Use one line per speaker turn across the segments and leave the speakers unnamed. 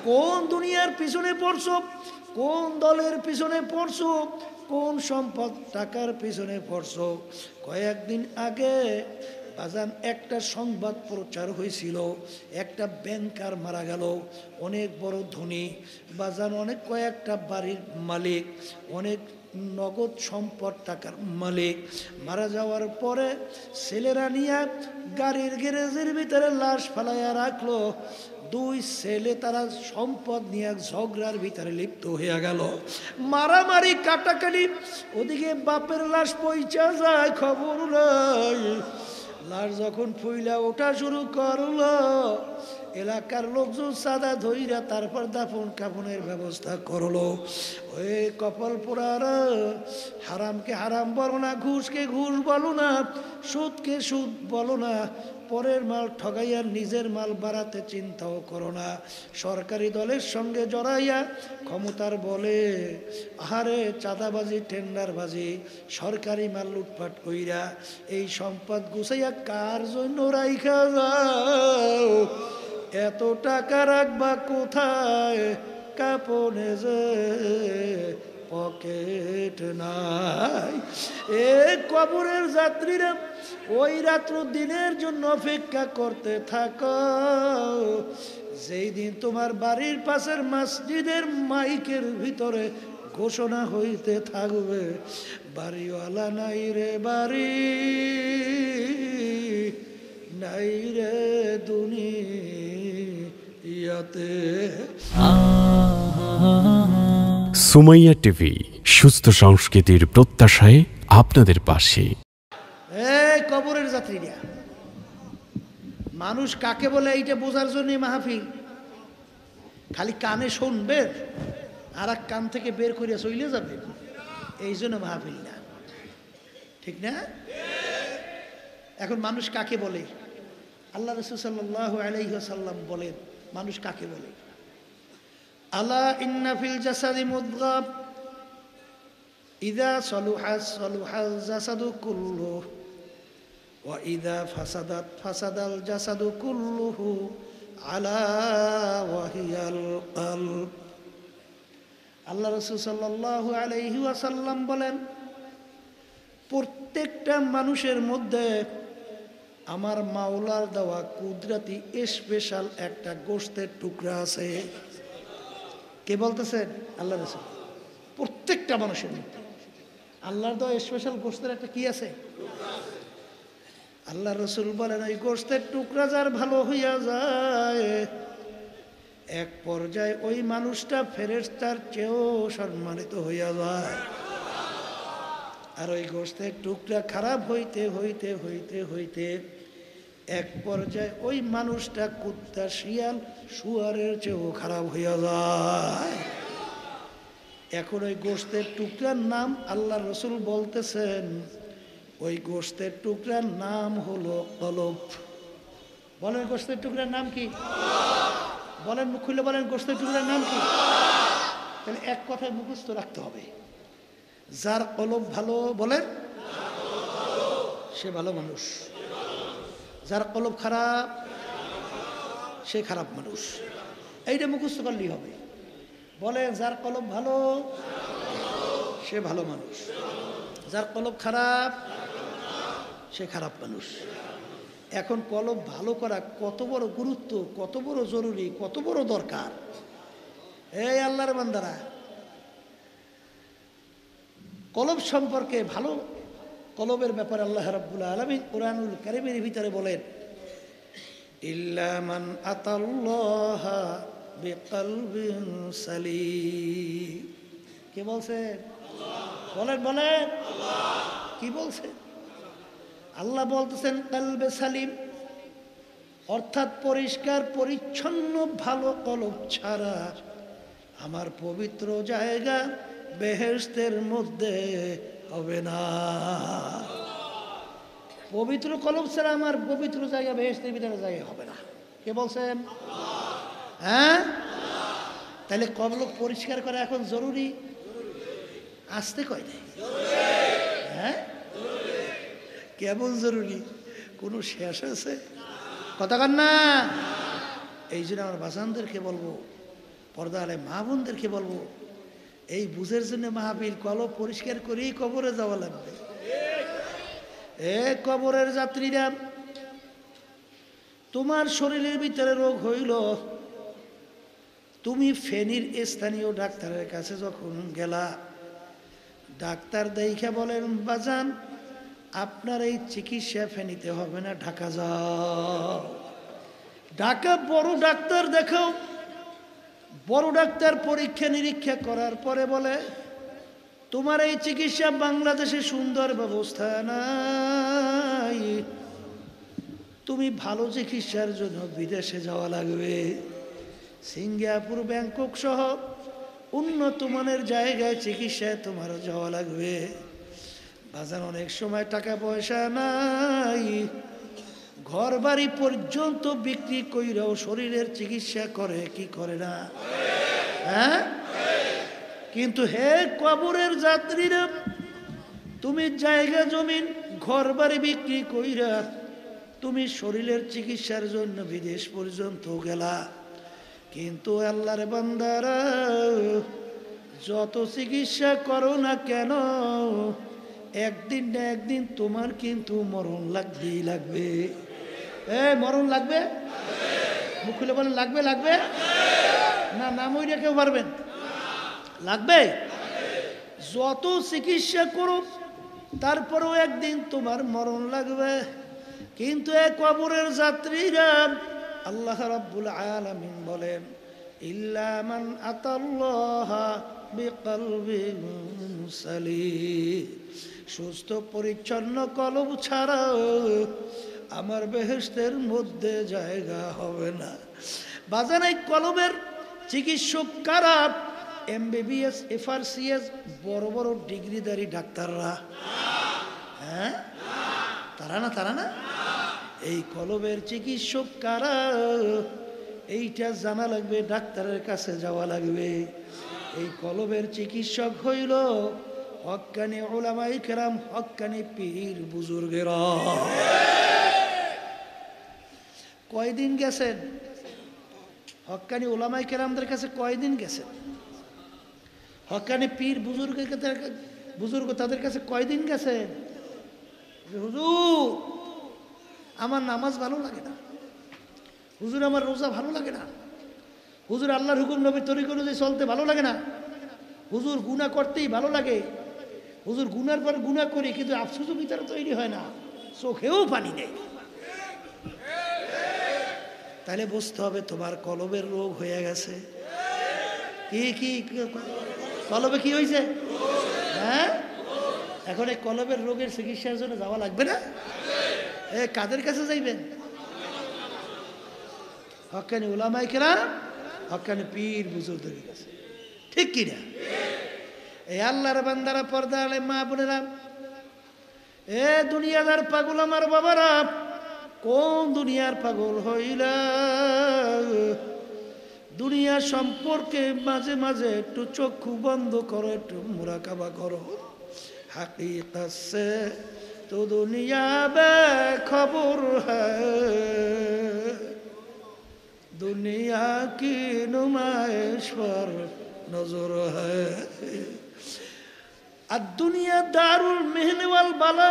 কোন দুনিয়ার পিছনে পড়ছো, কোন দলের পিছনে পড়ছো, কোন সম্পদ টাকার পিছনে পড়ছো। কয়েকদিন আগে বাজান একটা সংবাদ প্রচার হয়েছিল, একটা ব্যাংকার মারা গেল, অনেক বড় ধনী বাজান, অনেক কয়েকটা বাড়ির মালিক, অনেক নগদ সম্পদ টাকার মালিক। মারা যাওয়ার পরে ছেলেরা নিয়ে গাড়ির গ্যারেজের ভিতরে লাশ ফালাইয়া রাখলো। দুই ছেলে তারা সম্পদ নিয়ে ঝগড়ার ভিতরে লিপ্ত হয়ে গেল, মারামারি কাটাকাটি। ওদিকে বাপের লাশ পৌঁছা যায়, খবর নাই। লাশ যখন ফুইলা ওঠা শুরু করলো, এলাকার লোকজন সাদা ধইরা তারপর দাফন কাফনের ব্যবস্থা করলো। ওই কপাল পোড়ার, হারামকে হারাম বলো না, ঘুষকে ঘুষ বলো না, সুদকে সুদ বলো না, পরের মাল ঠগাইয়া নিজের মাল বাড়াতে চিন্তাও করো না। সরকারি দলের সঙ্গে জড়াইয়া ক্ষমতার বলে আহারে চাঁদাবাজি, টেন্ডারবাজি, সরকারি মাল লুটপাট কইরা এই সম্পদ গুছাইয়া কার জন্য রাইখা যাও? এত টাকা রাখবা কোথায়? কাপনে যে পকেট নাই। এ কবরের যাত্রীরা ওই রাত্র দিনের জন্য অপেক্ষা করতে থাকো, যেই দিন তোমার বাড়ির পাশের মসজিদের মাইকের ভিতরে ঘোষণা হইতে থাকবে, বাড়িওয়ালা নাই রে বাড়ি, নাই রে দুনিয়াতে।
সুমাইয়া টিভি, সুস্থ সংস্কৃতির প্রত্যাশায় আপনাদের পাশে।
এই কবরের যাত্রীরা, মানুষ কাকে বলে এইটা বোঝার জন্য মাহফিল। খালি কানে শুনবে আর এক কান থেকে বের করিয়া চলে যাবে, এই জন্য মাহফিল না, ঠিক না? এখন মানুষ কাকে বলে? আল্লাহ রাসূল সাল্লাল্লাহু আলাইহি ওয়াসাল্লাম বলেন মানুষ কাকে বলে। আলা ইন্না ফিল জাসাদি মুদগা ইযা সালুহা সালুহাল জাসাদু কুল্লুহু ওয়া ইযা ফাসাদাত ফাসাদাল জাসাদু কুল্লুহু আলা ওয়া হিয়াল কলব। আল্লাহ রাসূল সাল্লাল্লাহু আলাইহি ওয়াসাল্লাম বলেন, প্রত্যেকটা মানুষের মধ্যে আমার মাওলার দেওয়া কুদরতি স্পেশাল একটা গোশতের টুকরা আছে। কে বলতেছেন? আল্লাহ রাসূল। প্রত্যেকটা মানুষের মধ্যে আল্লাহর দেওয়া স্পেশাল গোশতের একটা কি আছে? আল্লাহ রাসূল বলেন, ওই গোশতের টুকরা যার ভালো হইয়া যায়, এক পর্যায়ে ওই মানুষটা ফেরেশতার চেয়েও সম্মানিত হইয়া যায়। আর ওই গোশতের টুকরা খারাপ হইতে হইতে হইতে হইতে এক পর্যায়ে ওই মানুষটা কুত্তা, শিয়াল, শুয়ারের চেয়েও খারাপ হইয়া যায়। এখন ওই গোশতের টুকরার নাম আল্লাহ রাসূল বলতেছেন, ওই গোশতের টুকরার নাম হলো কলব। বলেন গোশতের টুকরার নাম কি? বলেন, মুখ খুলে বলেন গোশতের টুকরার নাম কি? তাহলে এক কথায় মুখস্থ রাখতে হবে, যার কলব ভালো, বলেন, সে ভালো মানুষ। যার কলব খারাপ, সে খারাপ মানুষ। এইটা মুখস্থ করলেই হবে। বলেন, যার কলব ভালো সে ভালো মানুষ, যার কলব খারাপ সে খারাপ মানুষ। এখন কলব ভালো করা কত বড় গুরুত্ব, কত বড় জরুরি, কত বড় দরকার। এই আল্লাহর বান্দারা, কলব সম্পর্কে, ভালো কলবের ব্যাপারে আল্লাহ রাব্বুল আলামিন কুরআনুল কারীমের ভিতরে বলেন, ইল্লা মান আতাল্লাহা বিকলবিন সালিম। কে বলছে? বলেন বলেন, কি বলছে? আল্লাহ বলতেছেন কলবে সালিম, অর্থাৎ পরিষ্কার পরিচ্ছন্ন ভালো কলব ছাড়া আমার পবিত্র জায়গা বেহেশতের মধ্যে হবে না। পবিত্র কলব ছাড়া আমার পবিত্র জায়গা বেহেশতের ভিতরে জায়গা হবে না। কে বলছেন? হ্যাঁ, তাহলে কলব পরিষ্কার করা এখন জরুরি। আসতে কয় নাই? হ্যাঁ, কেমন জরুরি? কোনো শেষ আছে? কথা কন না। এই জন্য আমার বাসানদেরকে বলবো, পর্দা আলে মা বোনদেরকে বলবো, এই বুঝের জন্য মাহফিল কলব পরিষ্কার করেই কবরে যাওয়া লাগবে। এ কবরের যাত্রীরা, তোমার শরীরের ভিতরে রোগ হইল, তুমি ফেনীর স্থানীয় ডাক্তারের কাছে যখন গেলা, ডাক্তার দেখে বলেন, বাজান আপনার এই চিকিৎসা ফেনীতে হবে না, ঢাকা যাও। ঢাকা বড় ডাক্তার দেখাও। বড় ডাক্তার পরীক্ষা নিরীক্ষা করার পরে বলে, তোমার এই চিকিৎসা বাংলাদেশে সুন্দর ব্যবস্থা নাই, তুমি ভালো চিকিৎসার জন্য বিদেশে যাওয়া লাগবে। সিঙ্গাপুর, ব্যাংকক সহ উন্নত মানের জায়গায় চিকিৎসায় তোমার যাওয়া লাগবে। বাজার অনেক সময় টাকা পয়সা নাই, ঘর বাড়ি পর্যন্ত বিক্রি কইরাও শরীরের চিকিৎসা করে কি করে না? হ্যাঁ, কিন্তু হে কবরের যাত্রীরা, তুমি জায়গা জমিন ঘর বাড়ি বিক্রি কইরা তুমি শরীরের চিকিৎসার জন্য বিদেশ পর্যন্ত গেলা, কিন্তু আল্লাহর বান্দারা যত চিকিৎসা করো না কেন, একদিন না একদিন তোমার কিন্তু মরণ লাগবেই লাগবে। মরণ লাগবে? মুখ খুলে বলেন, লাগবে? লাগবে না? না মইরা কেউ পারবেন? লাগবে। যত চিকিৎসা করো তারপরেও একদিন তোমার মরণ লাগবে। কিন্তু এই কবরের যাত্রীরা, আল্লাহ রাব্বুল আলামিন বলেন, ইল্লা মান আতাল্লাহা বিকলবিন সালিম, সুস্থ পরিচ্ছন্ন কলব ছাড়া আমার বেহেশতের মধ্যে জায়গা হবে না। বাজান এই কলবের চিকিৎসক কারা? MBBS, FRCS বড় বড় ডিগ্রিধারী ডাক্তাররা। হ্যাঁ, তারা না। এই কলবের চিকিৎসক কারা? এইটা জানা লাগবে, ডাক্তারের কাছে যাওয়া লাগবে। এই কলবের চিকিৎসক হইল হক্কানি উলামায়ে কেরাম, হক্কানি পীর বুজুর্গেরা। কয়দিন গেছেন হক্কানি উলামায়ে কেরামদের কাছে? কয়দিন গেছেন? হক্কানি পীর বুজুর্গ তাদের কাছে কয়দিন গেছেন? হুজুর আমার নামাজ ভালো লাগে না, হুজুর আমার রোজা ভালো লাগে না, হুজুর আল্লাহর হুকুম নবীর তরিকা অনুযায়ী চলতে ভালো লাগে না, হুজুর গুনাহ করতেই ভালো লাগে, হুজুর গুনার পর গুনাহ করি কিন্তু আফসোসও ভিতরে তৈরি হয় না, চোখেও পানি নেই। তাহলে বুঝতে হবে তোমার কলবের রোগ হয়ে গেছে। কি কলবে কি হয়েছে? হ্যাঁ, এখন এই কলবের রোগের চিকিৎসার জন্য যাওয়া লাগবে না? কাদের কাছে যাইবেন? হক্কানি উলামায়ে কেরাম, হক্কানি পীর বুজুর্গদের কাছে। ঠিক কিনা? এই আল্লাহর বান্দারা, পর্দা আলে মা বোনেরা, দুনিয়াদার পাগল আমার বাবারা, কোন দুনিয়ার পাগল হইলা? দুনিয়া সম্পর্কে মাঝে মাঝে একটু চক্ষু বন্ধ করো, একটু মুরাকাবা করো। হাকিকত সে তো দুনিয়া বেখবর হ্যায়, দুনিয়া কি নুমাইশ পর নজর হ্যায়। আর দুনিয়া দারুল মেহনে ওয়াল বালা,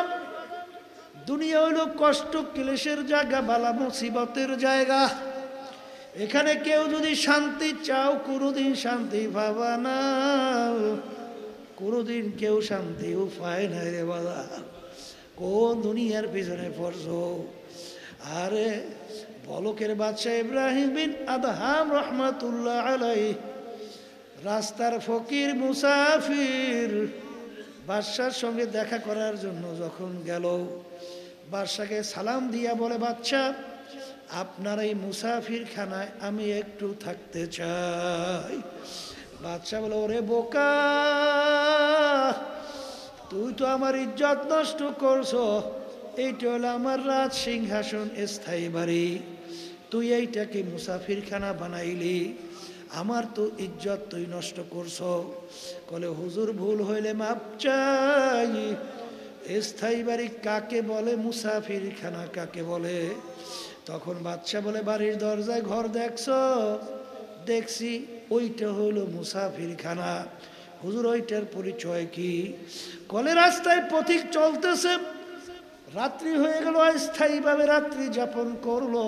দুনিয়া হইল কষ্ট ক্লেশের জায়গা, বালা মুসিবতের জায়গা। এখানে কেউ যদি শান্তি চাও, কোনোদিন শান্তি পাবা না, কোনোদিন কেউ শান্তিও পায় না রে বাবা। কোন দুনিয়ার পিছনে পড়ছো? আরে বলকের বাদশাহ ইব্রাহিম বিন আদহাম রহমাতুল্লাহ আলাইহি, রাস্তার ফকির মুসাফির, বাদশার সঙ্গে দেখা করার জন্য যখন গেল, বাদশাকে সালাম দিয়া বলে, বাদশাহ আপনার এই মুসাফির খানায় আমি একটু থাকতে চাই। বাদশাহ বলে, ওরে বোকা, তুই তো আমার ইজ্জত নষ্ট করছো, এইটা হলো আমার রাজ সিংহাসন, স্থায়ী বাড়ি, তুই এইটাকে মুসাফির খানা বানাইলি, আমার তো ইজ্জত তুই নষ্ট করছো। বলে, হুজুর ভুল হইলে মাপ চাই, স্থায়ী বাড়ি কাকে বলে, মুসাফির খানা কাকে বলে? তখন বাদশা বলে, বাড়ির দরজায় ঘর দেখছো, দেখছি ওইটা হলো মুসাফিরখানা। হুজুর ওইটার পরিচয় কি? কলে রাস্তায় পথিক চলতেছে, রাত্রি হয়ে গেল, অস্থায়ীভাবে রাত্রি যাপন করলো,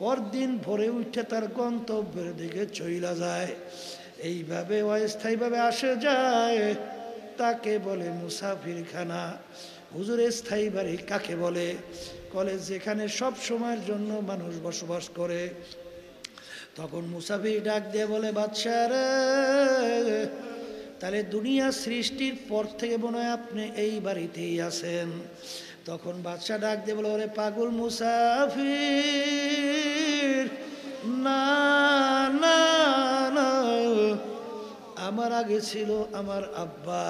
পরদিন ভোরে উঠে তার গন্তব্যের দিকে চইলা যায়। এইভাবে অস্থায়ীভাবে আসে যায়, তাকে বলে মুসাফিরখানা। হুজুর স্থায়ী বাড়ি কাকে বলে? কলে যেখানে সব সময়ের জন্য মানুষ বসবাস করে। তখন মুসাফির ডাক দিয়ে বলে, বাদশা রে, তাহলে দুনিয়া সৃষ্টির পর থেকে মনে হয় আপনি এই বাড়িতেই আছেন। তখন বাদশা ডাক দিয়ে বলে, ওরে পাগল মুসাফির, না না না, আমার আগে ছিল আমার আব্বা।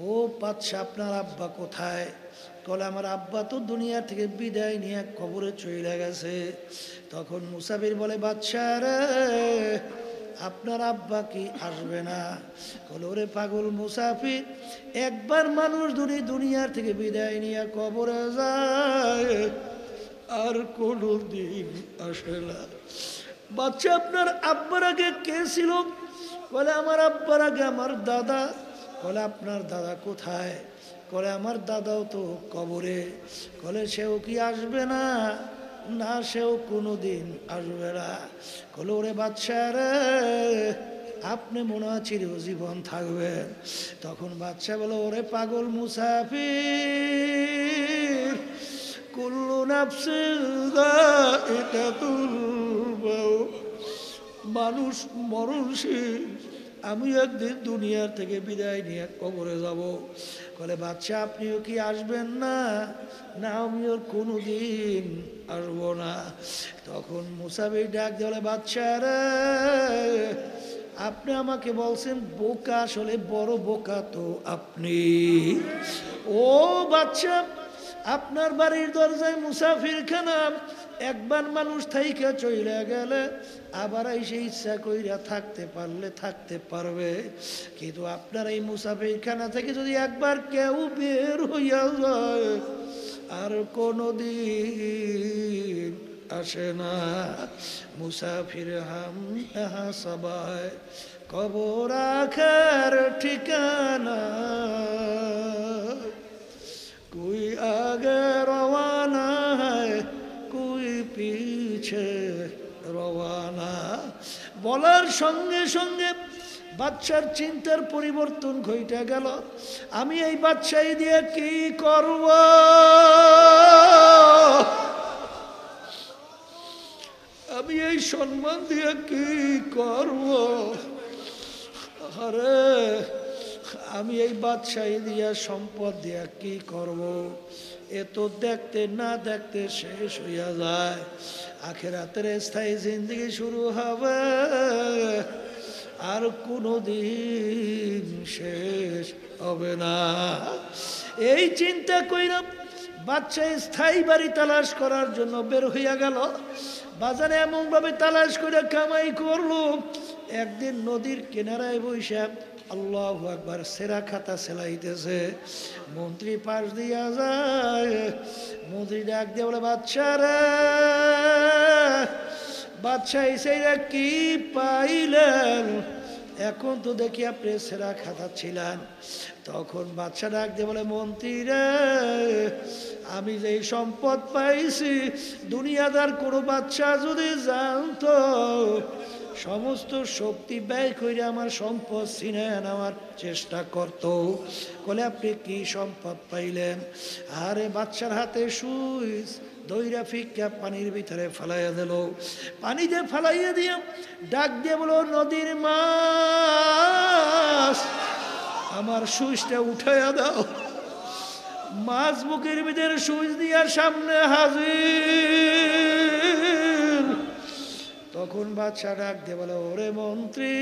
ও বাদশা, আপনার আব্বা কোথায়? বলে, আমার আব্বা তো দুনিয়া থেকে বিদায় নিয়ে কবরে চলে গেছে। তখন মুসাফির বলে, বাদশা রে, আপনার আব্বা কি আসবে না? বলে, ওরে পাগল মুসাফির, একবার মানুষ দুনিয়ার থেকে বিদায় নিয়ে কবরে যায় আর কোনো দিন আসে না। বাচ্চা, আপনার আব্বার আগে কে ছিল? বলে, আমার আব্বার আগে আমার দাদা। বলে, আপনার দাদা কোথায়? বলে, আমার দাদাও তো কবরে। বলে, সেও কি আসবে না? না, সেও কোনোদিন আসবে না। বলে, ওরে বাদশা রে, আপনি মনে হয় চিরজীবন থাকবেন। তখন বাদশা বলে, ওরে পাগল মুসাফির, কুল্লু নাফসিন যায়িকাতুল মাউত, মানুষ মরণশীল, আমি একদিন দুনিয়ার থেকে বিদায় নিয়ে কবরে যাব। বলে, বাদশা আপনিও কি আসবেন না? না, আমিও কোনোদিন আসবো না। তখন মুসাফির ডাক দিয়ে বলে, বাদশা রে, আপনি আমাকে বলছেন বোকা, আসলে বড় বোকা তো আপনি। ও বাদশা, আপনার বাড়ির দরজায় মুসাফিরখানা, একবার মানুষ থাইকা চইলা গেলে আবার এসে ইচ্ছা কইরা থাকতে পারলে থাকতে পারবে, কিন্তু আপনার এই মুসাফিরখানা থেকে যদি একবার কেউ বের হইয়া যায় আর কোনদিন আসে না। মুসাফির হাম ইহা সবাই কবর আখের ঠিকানা, कोई आगे रवाना है कोई पीछे रवाना। বলার সঙ্গে সঙ্গে বাদশার চিন্তার পরিবর্তন ঘটে গেল। আমি এই বাদশাই দিয়ে কি করব? আমি এই সম্মান দিয়ে কি করব? আরে, আমি এই বাদশাহী দিয়া সম্পদ দিয়া কি করব? এ তো দেখতে না দেখতে শেষ হইয়া যায়। আখিরাতের স্থায়ী জিন্দেগি শুরু হবে আর কোনোদিন শেষ হবে না। এই চিন্তা কইরা বাদশা স্থায়ী বাড়ি তালাশ করার জন্য বের হইয়া গেল। বাজারে এমন ভাবে তালাশ করে কামাই করলো, একদিন নদীর কিনারায় বৈশা আল্লাহু আকবার সেরা খাতা সেলাইতেছে। মন্ত্রী পাশ দিয়া যায়, মন্ত্রী ডাক দিয়ে বলে, বাদশা রে, বাদশা এসেরা কি পাইলেন? এখন তো দেখি আপনি সেরা খাতা ছিলেন। তখন বাদশা ডাক দিয়ে বলে, মন্ত্রী রে, আমি যে সম্পদ পাইছি, দুনিয়াদার কোনো বাদশা যদি জানতো, সমস্ত শক্তি ব্যয় করে আমার সম্পদ ছিনে নেওয়ার চেষ্টা করত। বলে, আপনি কি সম্পদ পাইলেন? আরে, বাদশার হাতে সুইচ দইরা ফিক্কা পানির ভিতরে ফেলাইয়া দিল। পানিতে ফেলাইয়া দিয়ে ডাক দিয়ে বলো, নদীর মাছ, আমার সুইচটা উঠাইয়া দাও। মাছ বুকের ভিতরে সুইচ দিয়া সামনে হাজির। তখন বাদশা ডাক দিয়ে বলে, ওরে মন্ত্রী,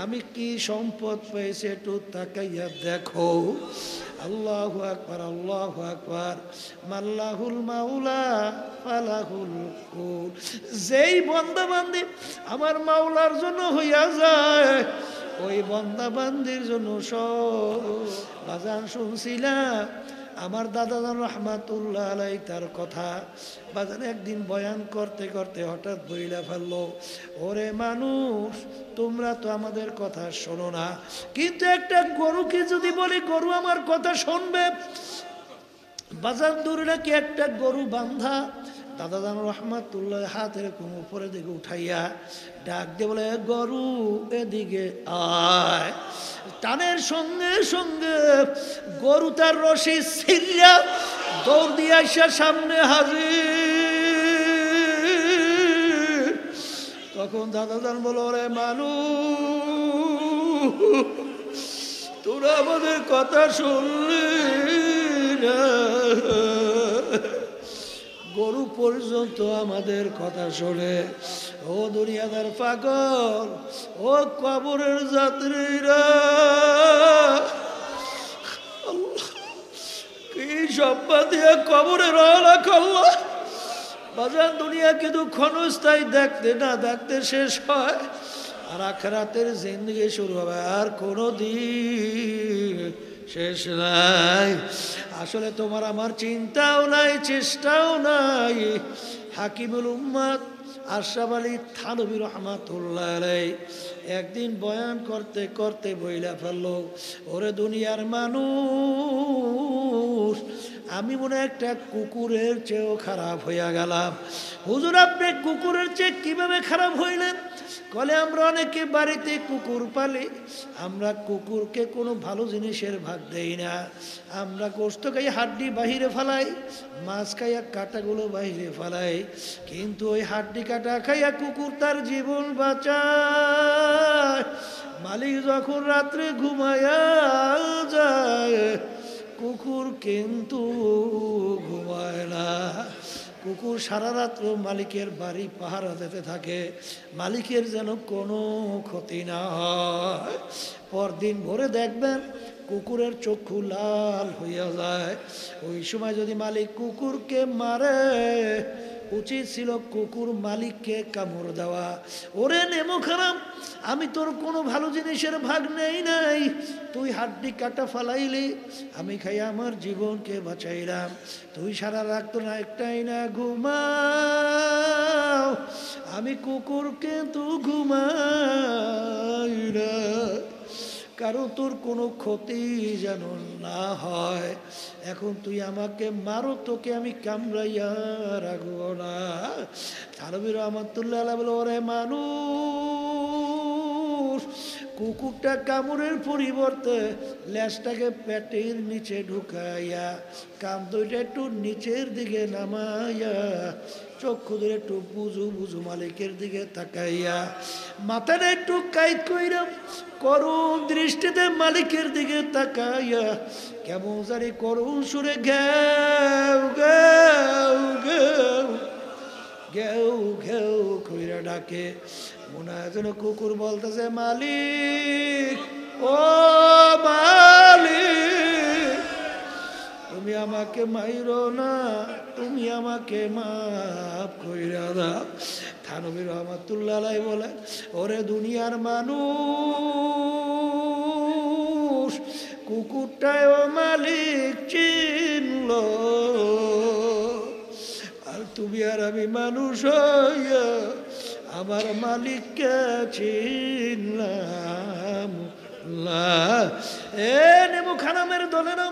আমি কি সম্পদ পেয়েছি একটু তাকাইয়া দেখো। আল্লাহু আকবার, আল্লাহু আকবার, মাল্লাহুল মাওলা ফালাহুল কুল। যেই বান্দা বান্দি আমার মাওলার জন্য হইয়া যায়, ওই বান্দা বান্দির জন্য সব। বাজান শুনছিলাম আমার দাদাজান রহমাতুল্লাহ আলাই তার কথা বাজান একদিন বয়ান করতে করতে হঠাৎ বইলা ফেললো, ওরে মানুষ তোমরা তো আমাদের কথা শোনো না, কিন্তু একটা গরুকে যদি বলি গরু আমার কথা শুনবে। বাজার দূরে নাকি একটা গরু বান্ধা, দাদাজান রহমাতুল্লাহ হাত এরকম উপরে দিকে উঠাইয়া ডাক দিয়ে বলে, গরু এদিকে আয়। টানের সঙ্গে সঙ্গে গরু তার রশি ছিঁড়া দৌড় দিয়ে আসা সামনে হাজির। তখন দাদাজান বলো, রে মানুষ তোরা আমাদের কথা শুনলি না, গরু পর্যন্ত আমাদের কথা শোনে। ও দুনিয়াদার পাগল, ও কবরের যাত্রীরা, কি সম্পদ দিয়ে কবরে রওনা করলো। বাজার দুনিয়া কিন্তু ক্ষণস্থায়ী, দেখতে না দেখতে শেষ হয়, আর আখিরাতের জিন্দেগি শুরু হবে, আর কোনো দিন শেষ নাই। আসলে তোমার আমার চিন্তাও নাই, চেষ্টাও নাই। হাকিমুল উম্মাত আশরাফ আলী থানভী রহমাতুল্লাহ আলাইহি একদিন বয়ান করতে করতে বইলা ফেললো, ওরে দুনিয়ার মানুষ আমি মনে একটা কুকুরের চেয়েও খারাপ হইয়া গেলাম। হুজুর আপনি কুকুরের চেয়ে কিভাবে খারাপ হইলেন? কলে আমরা অনেকে বাড়িতে কুকুর পালি, আমরা কুকুরকে কোনো ভালো জিনিসের ভাগ দেই না। আমরা গোশত খাই হাড্ডি বাহিরে ফেলাই, মাছ খাইয়া কাঁটাগুলো বাহিরে ফেলাই, কিন্তু ওই হাড্ডি কাটা খাইয়া কুকুর তার জীবন বাঁচায়। মালিক যখন রাত্রে ঘুমায়া যায়, কুকুর কিন্তু ঘুমায় না। কুকুর সারা রাত্র মালিকের বাড়ি পাহারা দিতে থাকে, মালিকের যেন কোনো ক্ষতি না হয়। পরদিন ভোরে দেখবেন কুকুরের চক্ষু লাল হইয়া যায়। ওই সময় যদি মালিক কুকুরকে মারে, উচিত ছিল কুকুর মালিককে কামড় দেওয়া। ওরে নেমো খারাপ, আমি তোর কোনো ভালো জিনিসের ভাগ নেই নাই, তুই হাড্ডি কাটা ফালাইলি, আমি খাই আমার জীবনকে বাঁচাইলাম, তুই সারা রাখতো না একটাই না ঘুমাও, আমি কুকুরকে তু ঘুমাই না, কারো তোর কোনো ক্ষতি যেন না হয়। এখন তুই আমাকে মারো, তোকে আমি কামড়াইয়া রাখবো না। থানভী রহমাতুল্লাহ আলাইহি বলে, ওরে মানুষ কুকুরটা কামড়ের পরিবর্তে লেজটাকে পেটের নিচে ঢুকাইয়া কান দুইটা একটু নিচের দিকে নামাইয়া চক্ষু ধরে একটু বুঝু বুঝু মালিকের দিকে তাকাইয়া মাথাটা একটু কাইত কইরা করুণ দৃষ্টিতে মালিকের দিকে তাকাইয়া কেমন জানি করুণ সুরে ঘেউ ঘেউ ঘেউ ঘেউ ঘেউ কইরা ডাকে। মনে হয় যেন কুকুর বলতেছে, মালিক ও মালিক তুমি আমাকে মাইরো না, তুমি আমাকে মাফ কইরা দাও। থানভী রহমাতুল্লাহ আলাইহি বলে, ওরে দুনিয়ার মানুষ কুকুরটায় ও মালিক চিনল, আর তুমি আর আমি মানুষ হইয়া আমার মালিককে চিনলাম না। এ নেমু খানামের দলে না,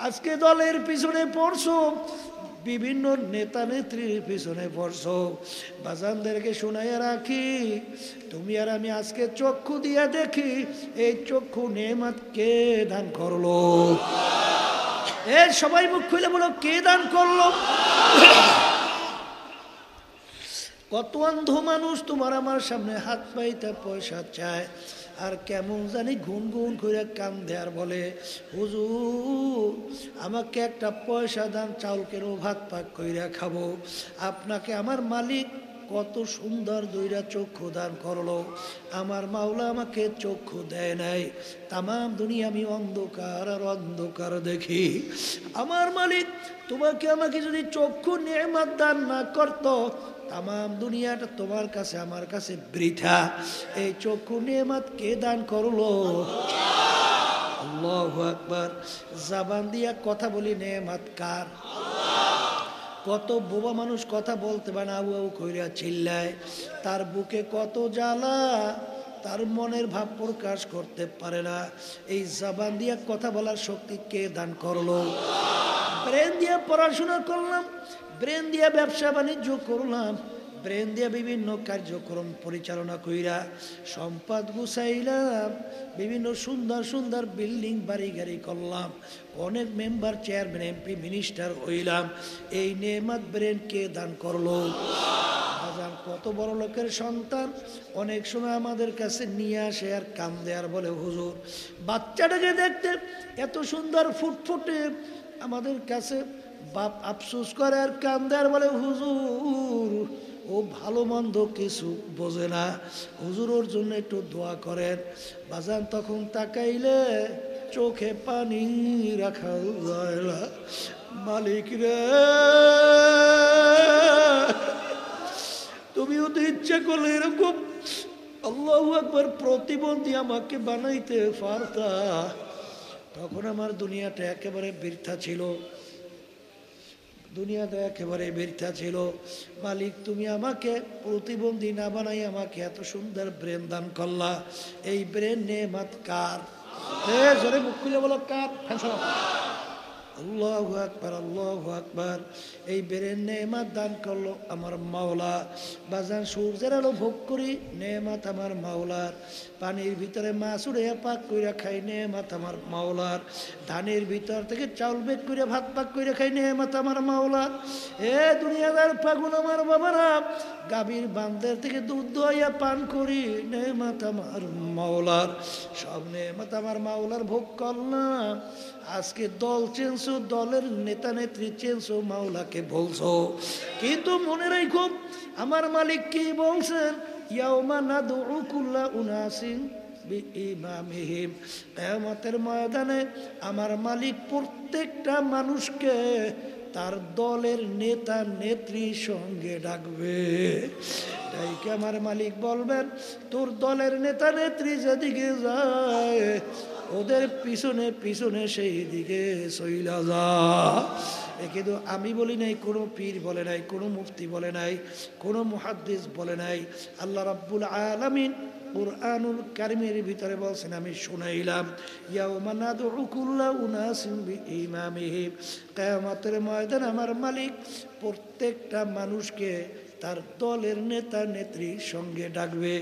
আজকে দলের পিছনে পড়ছো, বিভিন্ন নেতা নেত্রীর পিছনে পড়ছো। বাজানদেরকে শুনাইয়া রাখি, তুমি আর আমি আজকে চক্ষু দিয়া দেখি এই চক্ষু নেয়ামত কে দান করলো? এ সবাই মুখ খুলে বলো, কে দান করলো? কত অন্ধ মানুষ তোমার আমার সামনে হাত পাইতে পয়সা চায়, আর কেমন জানি গুনগুন করে কান্দে আর বলে, হুজুর আমাকে একটা পয়সা দান, চাউল কেন ভাত পাক কইরা খাবো। আপনাকে আমার মালিক কত সুন্দর দুইটা চক্ষু দান করলো, আমার মাওলা আমাকে চক্ষু দেয় নাই। তামাম দুনিয়া আমি অন্ধকার আর অন্ধকার দেখি। আমার মালিক তোমাকে আমাকে যদি চক্ষু নেয়ামত দান না করতো, তামাম দুনিয়াটা তোমার কাছে আমার কাছে বৃথা। এই চক্ষু নেয়ামত কে দান করলো? আল্লাহু আকবার। জবান দিয়া কথা বলি নেয়ামত কার? কত বোবা মানুষ কথা বলতে পারে না, আউ আউ কইরা চিল্লায়। তার বুকে কত জ্বালা, তার মনের ভাব প্রকাশ করতে পারে না। এই জবান দিয়া কথা বলার শক্তি কে দান করলো? ব্রেন দিয়ে পড়াশোনা করলাম, ব্রেন দিয়ে ব্যবসা বাণিজ্য করলাম, ব্রেন দিয়ে বিভিন্ন কার্যক্রম পরিচালনা কইরা সম্পদ গুছাইলাম, বিভিন্ন সুন্দর সুন্দর বিল্ডিং বাড়ি গাড়ি করলাম, অনেক মেম্বার চেয়ারম্যান এমপি মিনিস্টার হইলাম। এই নেয়ামত ব্রেন কে দান করলো? কত বড় লোকের সন্তান অনেক সময় আমাদের কাছে নিয়ে আসে আর কান্দে আর বলে, হুজুর বাচ্চাটাকে দেখতে এত সুন্দর ফুটফুটে, আমাদের কাছে বাপ আফসোস করে আর কান্দে আর বলে, হুজুর ও ভালো মন্দ কিছু বোঝে না, হুজুর ওর জন্য একটু দোয়া করেন। বাজান তখন তাকাইলে চোখে পানি রাখা যায় না। মালিক রে, তুমিও তো ইচ্ছা করলে এরকম আল্লাহু আকবার প্রতিবন্ধী আমাকে বানাইতে পারতা। তখন আমার দুনিয়াটা একেবারে বৃথা ছিল, দুনিয়াটা একেবারে বৃথা ছিল। মালিক তুমি আমাকে প্রতিবন্ধী না বানাই আমাকে এত সুন্দর ব্রেন দান করলা। এই ব্রেন নেয়ামত কার? জোরে মুখ খুলে বলো কার? আল্লাহু আকবার, আল্লাহু আকবার। এই ব্রেন নেয়ামত দান করলো আমার মাওলা। বাজান সূর্যের আলো ভোগ করি, নেয়ামত আমার মাওলার। পানির ভিতরে মাছ উড়ে পাক কইরা খাই, নেয়ামত আমার মাওলার। ধানের ভিতর থেকে চাউল বেক করে ভাত পাক করে খাই, নেয়ামত আমার মাওলার। এ দুনিয়াদার পাগল আমার বাবারা, গাভীর বান্দের থেকে দুধ দোয়াইয়া পান করি, নেয়ামত আমার মাওলার। সব নেয়ামত আমার মাওলার ভোগ করলাম। আজকে দল চেঞ্জ, দলের নেতা নেত্রী চেঞ্জ, মাওলাকে বলছো, কিন্তু মনে রাখো আমার মালিক কি বলছেন, ইয়াউমা নাদউ কুল্লা উনাসিন বিইমামিহিম। কিয়ামতের ময়দানে আমার মালিক প্রত্যেকটা মানুষকে তার দলের নেতা নেত্রীর সঙ্গে ডাকবে। তাই কি আমার মালিক বলবেন, তোর দলের নেতা নেত্রী যেদিকে যায় ওদের পিছনে পিছনে সেই দিকে চইলা যা। কিন্তু আমি বলি নাই, কোনো পীর বলে নাই, কোনো মুফতি বলে নাই, কোনো মুহাদ্দিস বলে নাই। আল্লাহ রাব্বুল আলামিন কুরআনুল কারীমের ভিতরে বলছেন, আমি শুনাইলাম, ইয়াউমা নাদউ কুল্লা উনাসিন বিইমামিহিম। কিয়ামতের ময়দানে আমার মালিক প্রত্যেকটা মানুষকে তার দলের নেতা নেত্রীর সঙ্গে ডাকবে।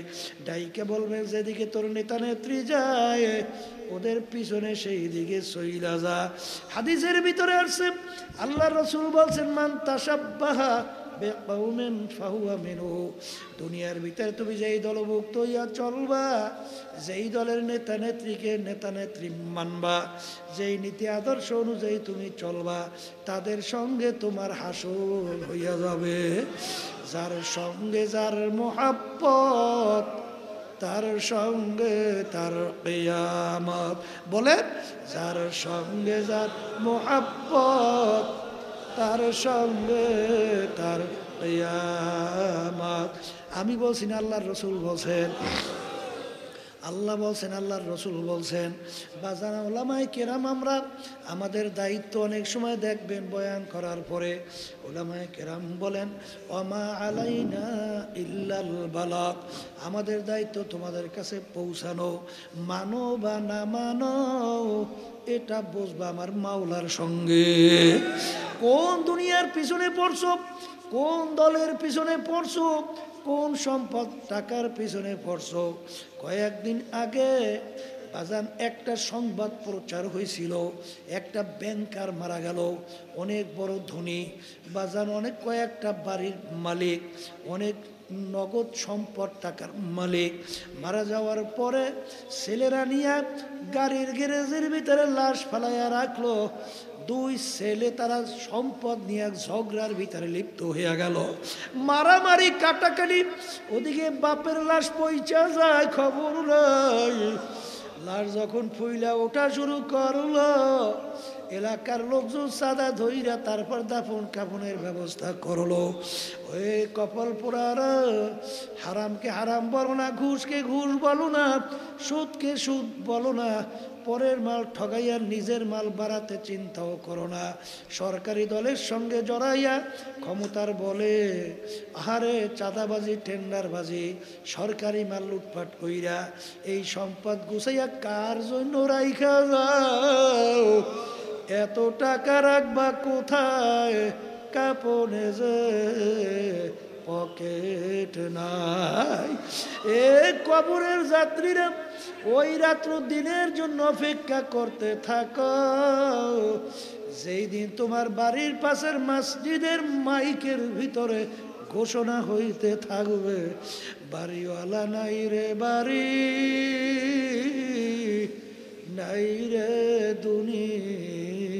ডাইকে বলবে, যেদিকে তোর নেতা নেত্রী যায় ওদের পিছনে সেই দিকে চইলা যা। হাদিসের ভিতরে আসছে, আল্লাহ রাসূল বলছেন, মান তাশাব্বাহা বিকওমিন ফাহুয়া মিনহু। দুনিয়ার ভিতরে তুমি যেই দলভুক্ত হইয়া চলবা, যেই দলের নেতা নেত্রীকে নেতা নেত্রী মানবা, যেই নীতি আদর্শ অনুযায়ী তুমি চলবা, তাদের সঙ্গে তোমার হাসর হইয়া যাবে। যার সঙ্গে যার মোহাব্বত, তার সঙ্গে তার কিয়ামত। বলে, যার সঙ্গে যার মোহাব্বত, তার সঙ্গে তার কিয়ামত। আমি বলছি না, আল্লাহর রাসূল বলছেন, আল্লাহ বলছেন, আল্লাহর রাসূল বলছেন। বাজার উলামায়ে কেরাম, আমরা আমাদের দায়িত্ব অনেক সময় দেখবেন বয়ান করার পরে উলামায়ে কেরাম বলেন, ওমা আলাইনা ইল্লাল বালাগ। আমাদের দায়িত্ব তোমাদের কাছে পৌঁছানো, মানো বা না মানো এটা বুঝবা আমার মাওলার সঙ্গে। কোন দুনিয়ার পিছনে পড়ছো, কোন দলের পিছনে পড়ছো, কোন সম্পদ টাকার পিছনে পড়ছো। কয়েকদিন আগে বাজান একটা সংবাদ প্রচার হয়েছিল, একটা ব্যাংকার মারা গেল, অনেক বড় ধনী বাজান, অনেক কয়েকটা বাড়ির মালিক, অনেক নগদ সম্পদ টাকার মালিক। মারা যাওয়ার পরে ছেলেরা নিয়ে গাড়ির গ্যারেজের ভিতরে লাশ ফালাইয়া রাখলো। দুই ছেলে তারা সম্পদ নিয়ে ঝগড়ার ভিতরে লিপ্ত হয়ে গেল, মারামারি কাটাকাটি। ওদিকে বাপের লাশ পৌঁছা যায়, খবর নাই। লাশ যখন ফুইলা ওঠা শুরু করলো, এলাকার লোকজন সাদা ধইরা তারপর দাফন কাফনের ব্যবস্থা করলো। ওই কপাল পোড়ার, হারামকে হারাম বলো না, ঘুষকে ঘুষ বলো না, সুদকে সুদ বলো না, পরের মাল ঠগাইয়া নিজের মাল বাড়াতে চিন্তাও করো না। সরকারি দলের সঙ্গে জড়াইয়া ক্ষমতার বলে আহারে চাঁদাবাজি টেন্ডারবাজি সরকারি মাল লুটপাট কইরা এই সম্পদ গুছাইয়া কার জন্য রাইখা যাও? এত টাকা রাখবা কোথায়? কাপনে যে পকেট নাই। এ কবরের যাত্রীরা ওই রাত্র দিনের জন্য অপেক্ষা করতে থাকো, যেই দিন তোমার বাড়ির পাশের মসজিদের মাইকের ভিতরে ঘোষণা হইতে থাকবে, বাড়িওয়ালা নাই রে বাড়ি, নাই রে দুনিয়াতে।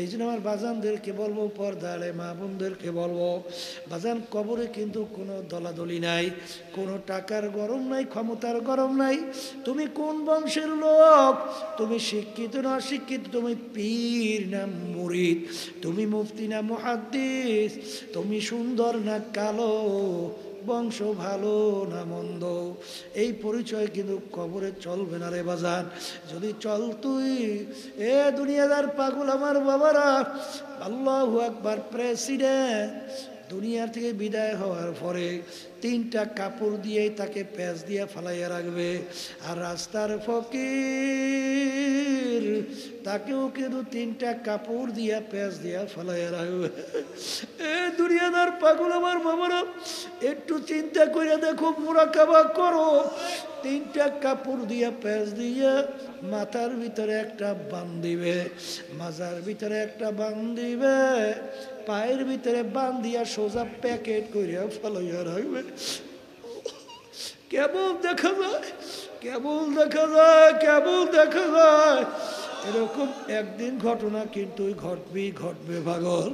এই জন্য আমার বাজানদেরকে বলবো, পর্দারে মা বোনদেরকে বলবো, বাজান কবরে কিন্তু কোনো দলাদলি নাই, কোনো টাকার গরম নাই, ক্ষমতার গরম নাই। তুমি কোন বংশের লোক, তুমি শিক্ষিত না অশিক্ষিত, তুমি পীর না মুরিদ, তুমি মুফতি না মুহাদ্দিস, তুমি সুন্দর না কালো, বংশ ভালো না মন্দ, এই পরিচয় কিন্তু কবরে চলবে না রে বাজান। যদি চল তুই এ দুনিয়াদার পাগল আমার বাবারা, আল্লাহু আকবার, প্রেসিডেন্ট দুনিয়ার থেকে বিদায় হওয়ার পরে 3টা কাপড় দিয়েই তাকে প্যাঁচ দিয়ে ফালাইয়া রাখবে। আর রাস্তার ফকির তাকেও কিন্তু 3টা কাপড় দিয়া প্যাঁচ দিয়া ফালাইয়া রাখবে। এ দুনিয়াদার পাগল আমার বাবারা, একটু চিন্তা করে দেখো, মুরাকাবা করো। 3টা কাপড় দিয়া প্যাঁচ দিয়া মাথার ভিতরে একটা বান দিবে, মাজার ভিতরে একটা বান দিবে, পায়ের ভিতরে বান দিয়া সোজা প্যাকেট করিয়া ফলাইয়া রাখবে। কেবল দেখা যায়, কেবল দেখা যায়, কেবল দেখা যায়। এরকম একদিন ঘটনা কিন্তু ঘটবেই ঘটবে পাগল।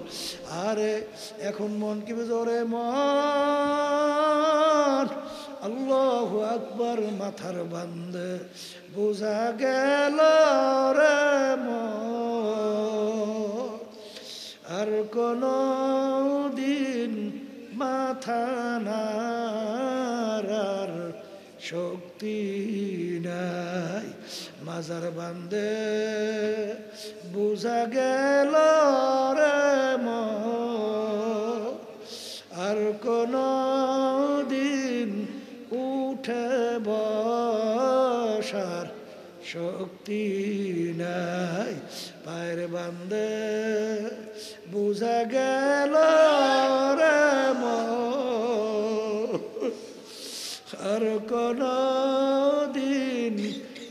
আরে এখন মন কি জোরে মন, আল্লাহু আকবার, মাথার বান্দে বোঝা গেল রে মন, আর কোনো দিন মাথা নাড়ার শক্তি নাই। মাজার বান্দে বোঝা গেল রে মন, আর কোনো দিন উঠে বসার শক্তি নাই। পায়ের বান্দে বোঝা গেল রে মন, আর কোনো দিন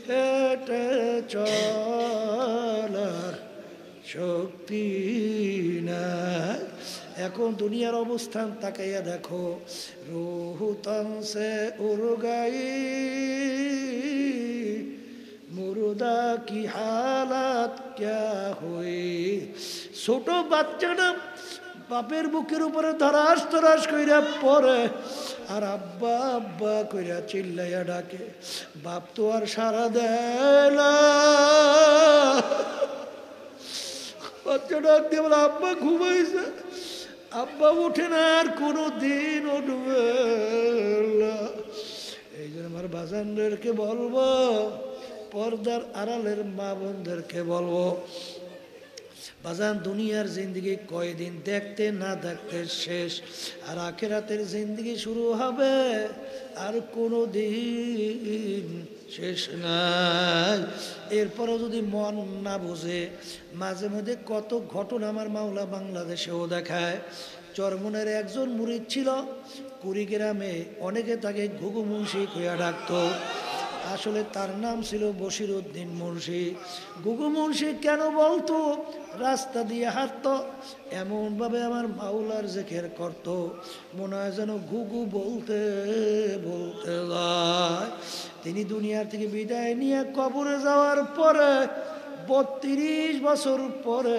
হেঁটে চলার শক্তি নাই। এখন দুনিয়ার অবস্থান তাকাইয়া দেখো, রূহ তন সে উড় গাই, মুর্দা কি হালাত ক্যা হুই। ছোট বাচ্চাটা বাপের বুকের উপরে ধরাস তরাস কইরা পড়ে, আর আব্বা আব্বা কইরা চিল্লাইয়া ডাকে। বাপ তো আর সারা দেয় না, বাচ্চা ডাক দিয়ে বলে আব্বা ঘুমাইছে, আব্বা উঠে না, আর কোনো দিন উঠবে না। এই জন্য আমার বাজানদেরকে বলবো, পর্দার আড়ালের মা বোনদেরকে বলবো, বাজান দুনিয়ার জিন্দগি কয়দিন, দেখতে না দেখতে শেষ। আর আখিরাতের জিন্দগি শুরু হবে, আর কোনো দিন শেষ নাই। এরপরও যদি মন না বোঝে, মাঝে মধ্যে কত ঘটনা আমার মাওলা বাংলাদেশেও দেখায়। চরমনের একজন মুরিদ ছিল কুড়িগ্রামে, অনেকে তাকে ঘুঘু মুন্সি কইয়া ডাকতো। আসলে তার নাম ছিল বশির উদ্দিন মুন্সি। ঘুঘু মুন্সি কেন বলতো? রাস্তা দিয়ে হাঁটতো, এমনভাবে আমার মাওলার জিকির করতো, মনে হয় যেন ঘুঘু বলতে বলতে যায়। তিনি দুনিয়ার থেকে বিদায় নিয়ে কবরে যাওয়ার পরে 32 বছর পরে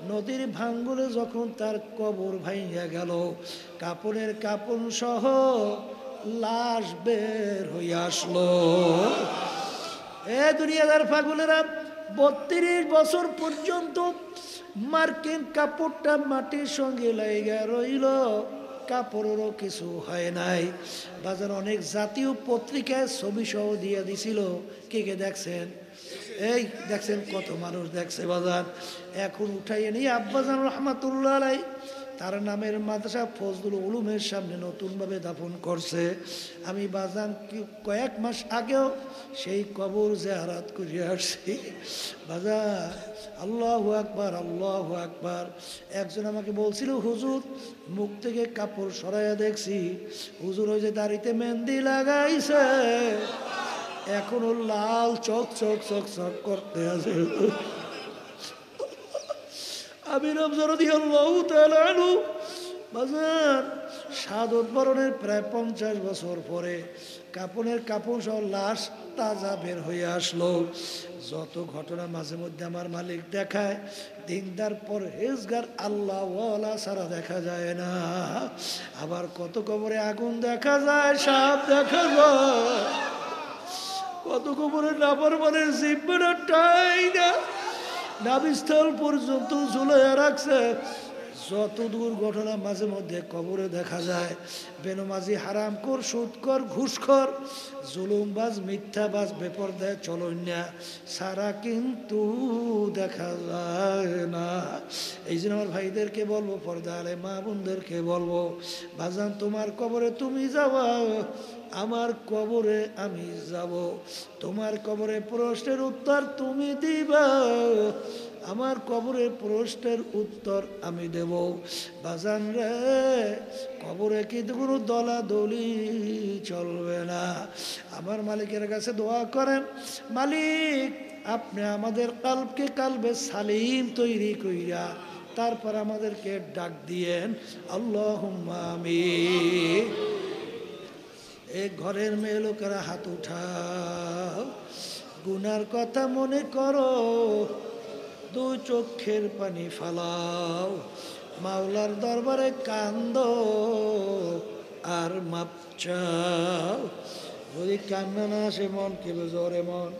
নদীর ভাঙ্গলে যখন তার কবর ভাঙিয়া গেল, কাপড়ের কাপড় সহ লাশ বের হইয়া আসলো। এ দুনিয়াদার পাগলেরা, 32 বছর পর্যন্ত মার্কিন কাপড়টা মাটির সঙ্গে লাইগা রইল, কাপড়েরও কিছু হয় নাই। বাজার অনেক জাতীয় পত্রিকায় ছবি সহ দিয়ে দিছিল, কে কে দেখছেন? এই দেখছেন, কত মানুষ দেখছে বাজার। এখন উঠাইয়ে নিয়ে আব্বাজান রহমাতুল্লাহ আলাই তার নামের মাদ্রাসা ফজলুল উলুমের সামনে নতুনভাবে দাফন করছে। আমি বাজান কয়েক মাস আগেও সেই কবর জিয়ারত করে আসছি। বাজার আল্লাহু আকবার, আল্লাহু আকবার। একজন আমাকে বলছিল, হুজুর মুখ থেকে কাপড় সরাইয়া দেখছি, হুজুর ওই যে দাড়িতে মেহেন্দি লাগাইছে এখনো লাল চক চক চক চক করতে আছে। আমি রাদিয়াল্লাহু তাআলা আনহু বাজার শাহাদাত বরণের প্রায় 50 বছর পরে কাপড়ের কাপড় সহ লাশ তাজা বের হয়ে আসলো। যত ঘটনা মাঝে মধ্যে আমার মালিক দেখায়, দিনদার পরহেজগার আল্লাহওয়ালা ছাড়া দেখা যায় না। আবার কত কবরে আগুন দেখা যায়, সাপ দেখা যায়, কত কবরে নাফরমানের জিহ্বাটা টাইনা নাভিস্থল পর্যন্ত ঝুলাইয়া রাখছে। যত দুর্ঘটনা মাঝে মধ্যে কবরে দেখা যায়, বেনমাজি, হারামখোর, সুদখোর, ঘুষখোর, জুলুমবাজ, মিথ্যাবাজ, বেপরদায় চলন্যা সারা কিন্তু দেখা যায় না। এই জন্য আমার ভাইদেরকে বলবো, পর্দা আলে মা বোনদেরকে বলবো, বাজান তোমার কবরে তুমি যাবা, আমার কবরে আমি যাব। তোমার কবরে প্রশ্নের উত্তর তুমি দিবা, আমার কবরে প্রশ্নের উত্তর আমি দেব। বাজান রে, কবরে কিন্তু কোনো দলাদলি চলবে না। আমার মালিকের কাছে দোয়া করেন, মালিক আপনি আমাদের কালবকে কালবে সালিম তৈরি কইরা তারপর আমাদেরকে ডাক দিয়েন, আল্লাহুম্মা আমিন। এই ঘরের মেয়ে লোকেরা হাত উঠাও, গুনার কথা মনে করো, দুই চোখের পানি ফালাও, মাওলার দরবারে কান্দো আর মাপ চাও। যদি কান্না না আসে মন কেবে জোরে মন